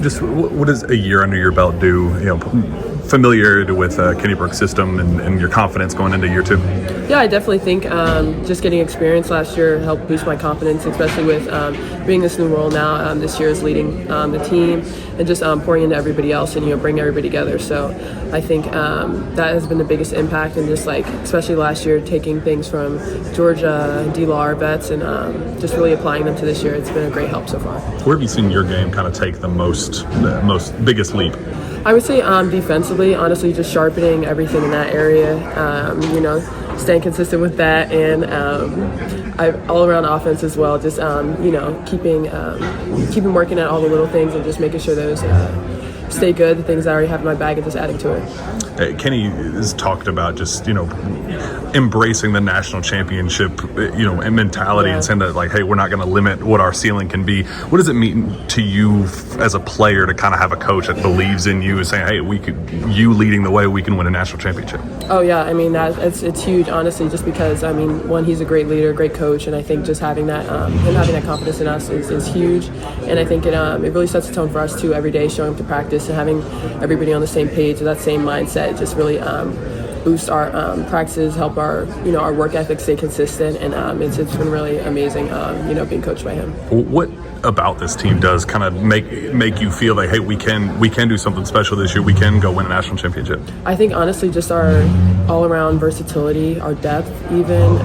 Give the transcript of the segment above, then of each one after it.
Just what does a year under your belt do? Familiarity with Kenny Brook's system and your confidence going into year two. Yeah, I definitely think just getting experience last year helped boost my confidence, especially with being this new role now. This year is leading the team and just pouring into everybody else and bringing everybody together. So I think that has been the biggest impact, and just especially last year, taking things from Georgia, D-Law, vets, and just really applying them to this year. It's been a great help so far. Where have you seen your game kind of take the biggest leap? I would say defensively, honestly, just sharpening everything in that area, staying consistent with that, and all around offense as well, just, keeping working at all the little things and just making sure those stay good, the things I already have in my bag, and just adding to it. Kenny has talked about just, embracing the national championship, and mentality, and saying that, hey, we're not going to limit what our ceiling can be. What does it mean to you as a player to kind of have a coach that believes in you and saying, hey, you leading the way, we can win a national championship? Oh, yeah. I mean, it's huge, honestly, just because, one, he's a great leader, great coach, and I think just having that, him having that confidence in us is huge. And I think it really sets the tone for us, too, every day, showing up to practice and having everybody on the same page with that same mindset just really boost our practices, help our our work ethic stay consistent, and it's been really amazing being coached by him. What about this team does kind of make you feel like, hey, we can do something special this year, we can go win a national championship? I think honestly just our all-around versatility, our depth, even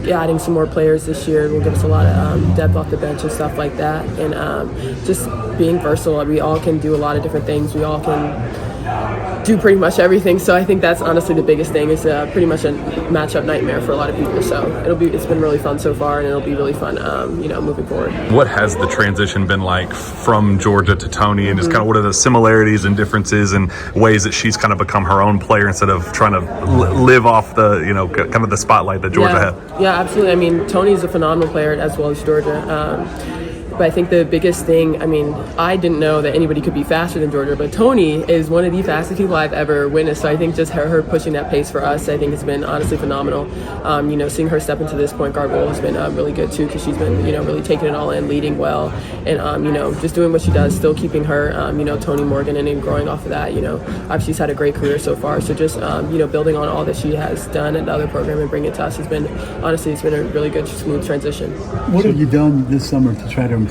adding some more players this year will give us a lot of depth off the bench and stuff like that, and just being versatile. We all can do a lot of different things. We all can do pretty much everything. So I think that's honestly the biggest thing. It's pretty much a matchup nightmare for a lot of people. So it's been really fun so far, and it'll be really fun, moving forward. What has the transition been like from Georgia to Tonie, and just kind of what are the similarities and differences and ways that she's kind of become her own player instead of trying to live off the, kind of the spotlight that Georgia had? Yeah, absolutely. Tonie's a phenomenal player as well as Georgia. But I think the biggest thing, I didn't know that anybody could be faster than Georgia, but Tonie is one of the fastest people I've ever witnessed. So I think just her pushing that pace for us, I think it's been honestly phenomenal. Seeing her step into this point guard role has been really good too, because she's been, really taking it all in, leading well, and, just doing what she does, still keeping her, Tonie Morgan, and then growing off of that. Obviously she's had a great career so far. So just, building on all that she has done at the other program and bringing it to us has been, honestly, it's been a really good, smooth transition. What have you done this summer to try to improve?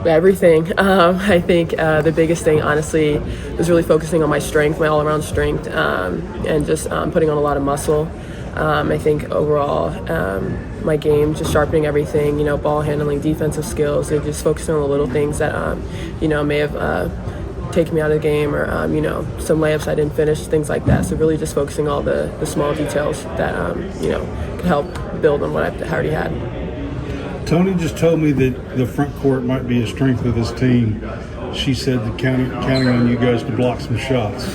Everything. I think the biggest thing, honestly, was really focusing on my strength, my all-around strength, and just putting on a lot of muscle. I think overall, my game, just sharpening everything, ball handling, defensive skills, and just focusing on the little things that, may have taken me out of the game, or, some layups I didn't finish, things like that. So really just focusing all the small details that, could help build on what I already had. Tonie just told me that the front court might be a strength of this team. She said that counting on you guys to block some shots.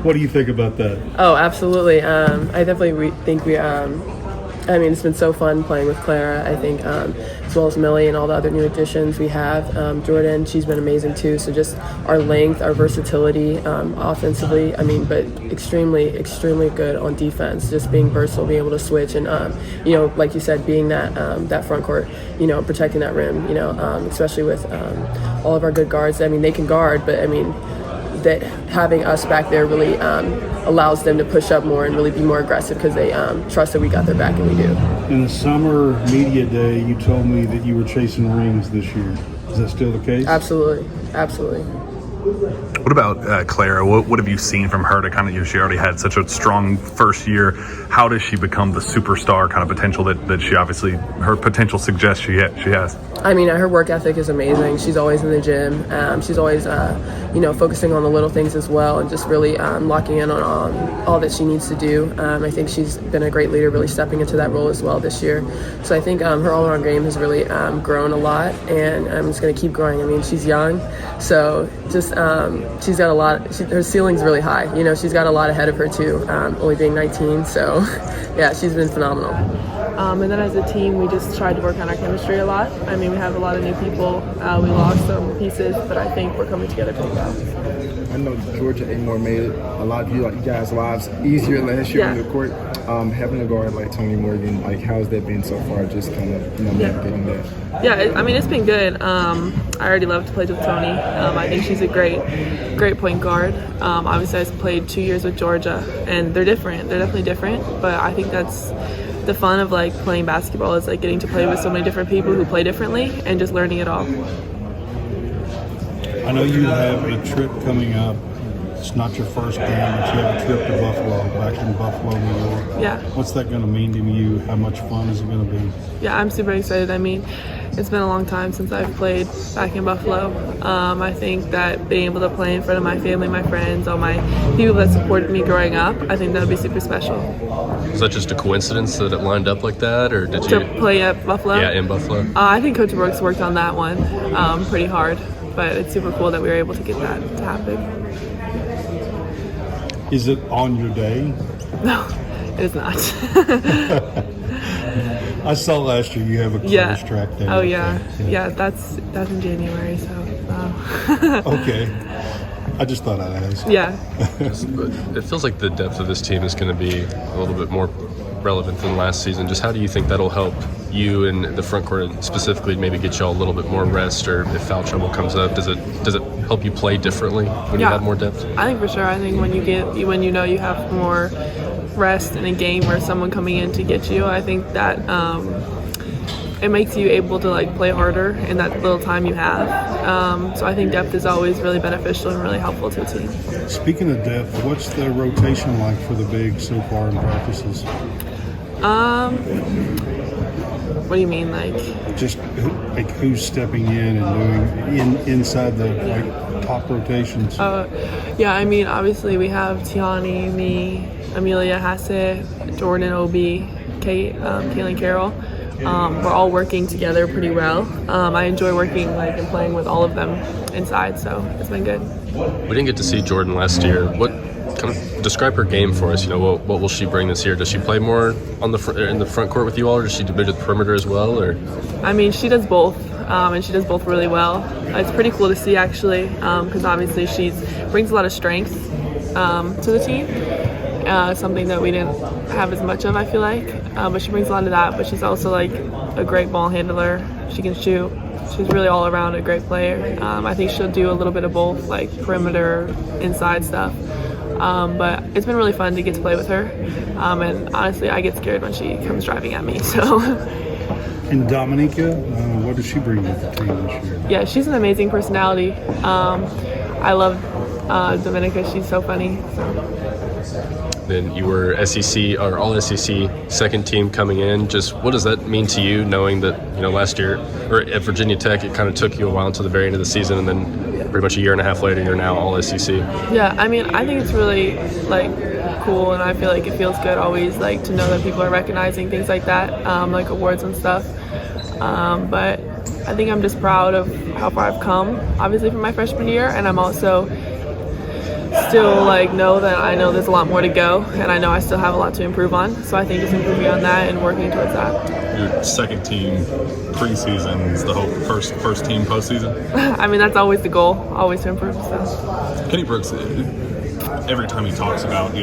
What do you think about that? Oh, absolutely. I definitely think it's been so fun playing with Clara. I think as well as Millie and all the other new additions we have. Jordan, she's been amazing too. So just our length, our versatility offensively, but extremely, extremely good on defense. Just being versatile, being able to switch, and like you said, being that front court, protecting that rim, especially with all of our good guards. They can guard, but that having us back there really allows them to push up more and really be more aggressive, because they trust that we got their back, and we do. In the summer media day, you told me that you were chasing rings this year. Is that still the case? Absolutely. What about Clara? What have you seen from her to kind of, she already had such a strong first year. How does she become the superstar kind of potential that she obviously, her potential suggests she has? Her work ethic is amazing. She's always in the gym. She's always, focusing on the little things as well, and just really locking in on all that she needs to do. I think she's been a great leader, really stepping into that role as well this year. So I think her all-around game has really grown a lot, and it's going to keep growing. She's young, so just she's got a lot. Her ceiling's really high. She's got a lot ahead of her too, only being 19. So yeah, she's been phenomenal. And then as a team, we just tried to work on our chemistry a lot. I mean, we have a lot of new people. We lost some pieces, but I think we're coming together pretty well. I know Georgia Amor made a lot of you guys' lives easier last year on the court. Having a guard like Tonie Morgan, like how's that been so far? Just kind of navigating that. Yeah, I mean it's been good. I already love to play with Tonie. I think she's a great point guard. Obviously, I played 2 years with Georgia, and they're different. They're definitely different, but I think that's the fun of like playing basketball is like getting to play with so many different people who play differently and just learning it all. I know you have a trip coming up. It's not your first game, but you have a trip to Buffalo, back in Buffalo, New York. Yeah. What's that going to mean to you? How much fun is it going to be? Yeah, I'm super excited. I mean, it's been a long time since I've played back in Buffalo. I think that being able to play in front of my family, my friends, all my people that supported me growing up, I think that would be super special. Was that just a coincidence that it lined up like that, or did you play at Buffalo? Yeah, in Buffalo. I think Coach Brooks worked on that one pretty hard, but it's super cool that we were able to get that to happen. Is it on your day? No, it is not. I saw last year you have a Clara Strack day. Oh yeah, that's in January. So. Okay. I just thought I'd ask. Yeah. It feels like the depth of this team is going to be a little bit more relevant than last season. Just how do you think that'll help you and the front court specifically, maybe get y'all a little bit more rest, or if foul trouble comes up, does it help you play differently when you have more depth? I think for sure. I think when you know you have more rest in a game where someone coming in to get you, I think that it makes you able to like play harder in that little time you have. So I think depth is always really beneficial and really helpful to a team. Speaking of depth, what's the rotation like for the big so far in practices? What do you mean, like? Just like who's stepping in and doing inside the like top rotations? Yeah, I mean, obviously we have Teonni, me, Amelia Hassett, Jordan Obi, Kate, Kaylin Carroll. We're all working together pretty well. I enjoy working and playing with all of them inside, so it's been good. We didn't get to see Jordan last year. What kind of describe her game for us? What will she bring this year? Does she play more on in the front court with you all, or does she do the perimeter as well? Or I mean, she does both, and she does both really well. It's pretty cool to see actually, because obviously she brings a lot of strength to the team. Something that we didn't have as much of, I feel like, but she brings a lot of that. But she's also like a great ball handler. She can shoot. She's really all around a great player. I think she'll do a little bit of both, like perimeter, inside stuff. But it's been really fun to get to play with her. And honestly, I get scared when she comes driving at me. So. And Dominica, what does she bring to the team this year? Yeah, she's an amazing personality. I love Dominica. She's so funny. Then you were SEC or all SEC second team coming in. Just what does that mean to you, knowing that last year or at Virginia Tech it kind of took you a while until the very end of the season, and then pretty much a year and a half later you're now all SEC. Yeah, I mean, I think it's really cool, and I feel like it feels good always to know that people are recognizing things like that, like awards and stuff. But I think I'm just proud of how far I've come, obviously from my freshman year, and I'm also still know that I know there's a lot more to go, and I know I still have a lot to improve on. So I think just improving on that and working towards that. Your second team preseason is the hope. First team postseason. I mean, that's always the goal, always to improve. So. Kenny Brooks, every time he talks about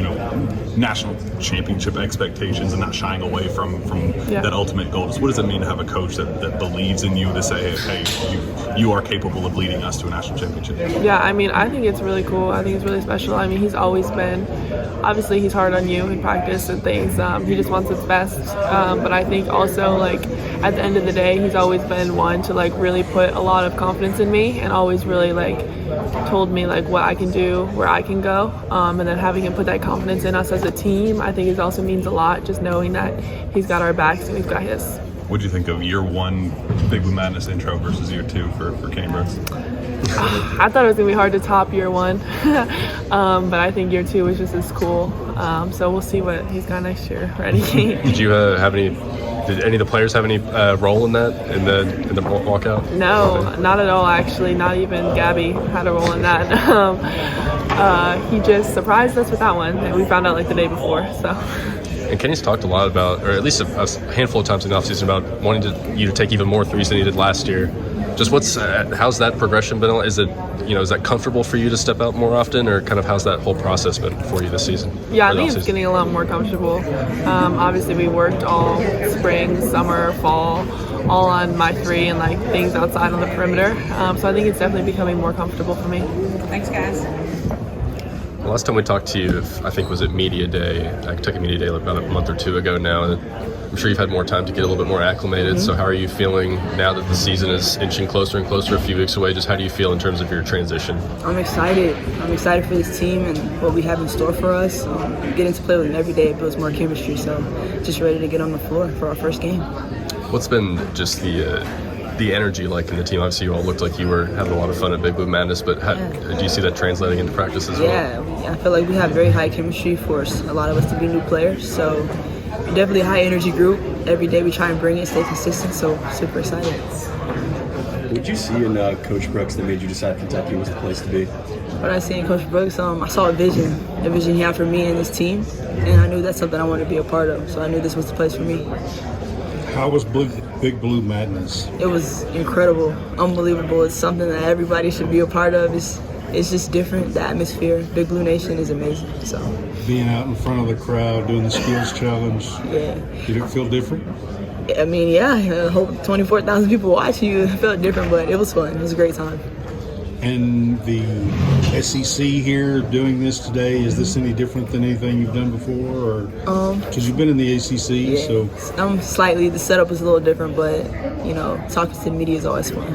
national championship expectations and not shying away from that ultimate goal, what does it mean to have a coach that believes in you, to say, hey, you are capable of leading us to a national championship? Yeah, I mean, I think it's really cool. I think it's really special. I mean, he's always been, obviously he's hard on you in practice and things. He just wants what's best. But I think also at the end of the day, he's always been one to really put a lot of confidence in me, and always really told me what I can do, where I can go. And then having him put that confidence in us as a team, I think it also means a lot, just knowing that he's got our backs and we've got his. What do you think of year one Big Blue Madness intro versus year two for Kenny Brooks? I thought it was going to be hard to top year one, but I think year two was just as cool. So we'll see what he's got next year ready. Did you did any of the players have any role in that, in the walkout? No, not at all, actually. Not even Gabby had a role in that. He just surprised us with that one, and we found out the day before. So. And Kenny's talked a lot about, or at least a handful of times in the offseason, about wanting you to take even more threes than you did last year. Just how's that progression been? Is that comfortable for you to step out more often, or kind of how's that whole process been for you this season? Yeah, I think it's getting a lot more comfortable. Obviously, we worked all spring, summer, fall, all on my three and like things outside on the perimeter. So I think it's definitely becoming more comfortable for me. Thanks, guys. The last time we talked to you, I think was at Media Day, Kentucky Media Day, about a month or two ago now. I'm sure you've had more time to get a little bit more acclimated. So how are you feeling now that the season is inching closer and closer, a few weeks away? Just how do you feel in terms of your transition? I'm excited. I'm excited for this team and what we have in store for us. Getting to play with them every day builds more chemistry. So just ready to get on the floor for our first game. What's been just the energy like in the team? Obviously, you all looked like you were having a lot of fun at Big Blue Madness, but do you see that translating into practice as well? Yeah, I feel like we have very high chemistry for a lot of us to be new players. So definitely a high energy group. Every day we try and bring it, stay consistent. So super excited. What did you see in Coach Brooks that made you decide Kentucky was the place to be? What I see in Coach Brooks, I saw a vision he had for me and this team, and I knew that's something I wanted to be a part of. So I knew this was the place for me. How was Big Blue Madness? It was incredible, unbelievable. It's something that everybody should be a part of. It's just different. The atmosphere, Big Blue Nation is amazing. So Being out in front of the crowd, doing the skills challenge, yeah. Did it feel different? I mean, yeah, I hope 24,000 people watch you. It felt different, but it was fun. It was a great time. And the SEC here doing this today, is this any different than anything you've done before? Because you've been in the ACC, Yeah. so. Slightly, the setup is a little different, but, talking to the media is always fun.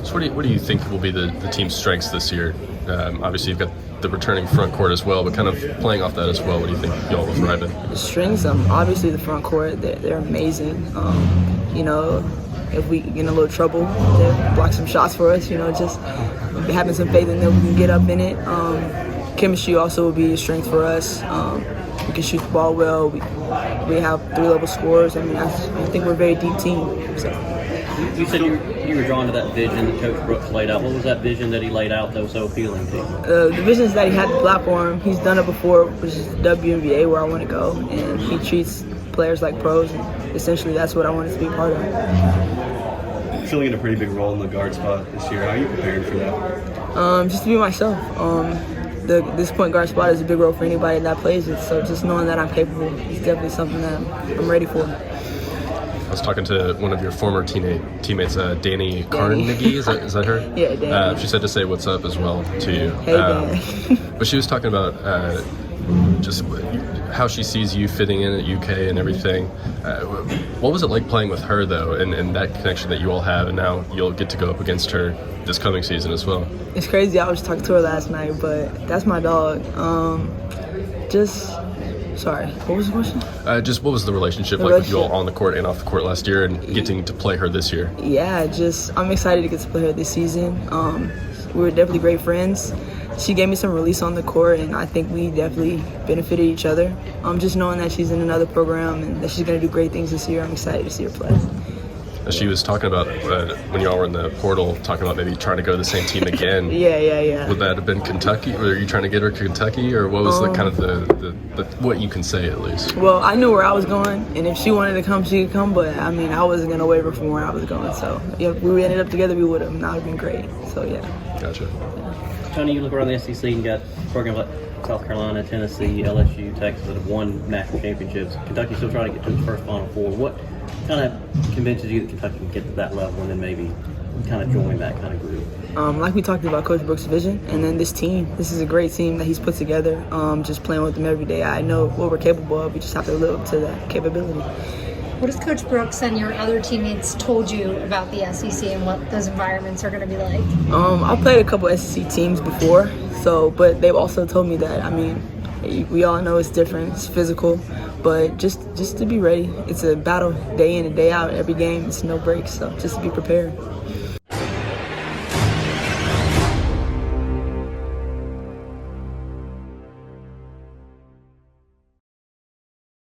So what do you think will be the team's strengths this year? Obviously, you've got the returning front court as well, but kind of playing off that as well, what do you think y'all will thrive in? The strings, obviously the front court, they're amazing. If we get in a little trouble, they block some shots for us, just having some faith in them, we can get up in it. Chemistry also will be a strength for us. We can shoot the ball well. We have 3-level scorers. I mean, I think we're a very deep team. So. You said you were drawn to that vision that Coach Brooks laid out. What was that vision that he laid out that was so appealing to you? The visions that he had the platform, he's done it before, which is the WNBA, where I want to go. And he treats players like pros. And essentially, that's what I wanted to be part of. Filling in a pretty big role in the guard spot this year. How are you preparing for that? Just to be myself. This point guard spot is a big role for anybody that plays it. So just knowing that I'm capable is definitely something that I'm ready for. I was talking to one of your former teammates, Danny Carnegie. Is that her? Yeah, Danny. She said to say what's up as well to you. Hey, Dan. But she was talking about just how she sees you fitting in at UK and everything. What was it like playing with her, though, and that connection that you all have, and now you'll get to go up against her this coming season as well? It's crazy. I was talking to her last night, but that's my dog. Sorry, what was the question? Just what was the relationship like with you all on the court and off the court last year, and getting to play her this year? Yeah, I'm excited to get to play her this season. We were definitely great friends. She gave me some release on the court, and I think we definitely benefited each other. Just knowing that she's in another program and that she's going to do great things this year, I'm excited to see her play. She was talking about when y'all were in the portal, talking about maybe trying to go to the same team again. Yeah. Would that have been Kentucky? Or are you trying to get her to Kentucky, or what was the what you can say at least? Well, I knew where I was going, and if she wanted to come, she could come. But I mean, I wasn't gonna waver from where I was going. So if we ended up together, we would have. That would have been great. So yeah. Gotcha. Tony, you look around the SEC and got programs like South Carolina, Tennessee, LSU, Texas that have won national championships. Kentucky's still trying to get to its first Final Four. What kind of convinces you that Kentucky can get to that level and then maybe kind of join that kind of group? Like we talked about Coach Brooks' vision, and then this team. This is a great team that he's put together. Just playing with them every day, I know what we're capable of. We just have to live up to that capability. What has Coach Brooks and your other teammates told you about the SEC and what those environments are going to be like? I've played a couple SEC teams before, but they've also told me that, we all know it's different, it's physical, but just to be ready. It's a battle day in and day out, every game, it's no breaks, so just to be prepared.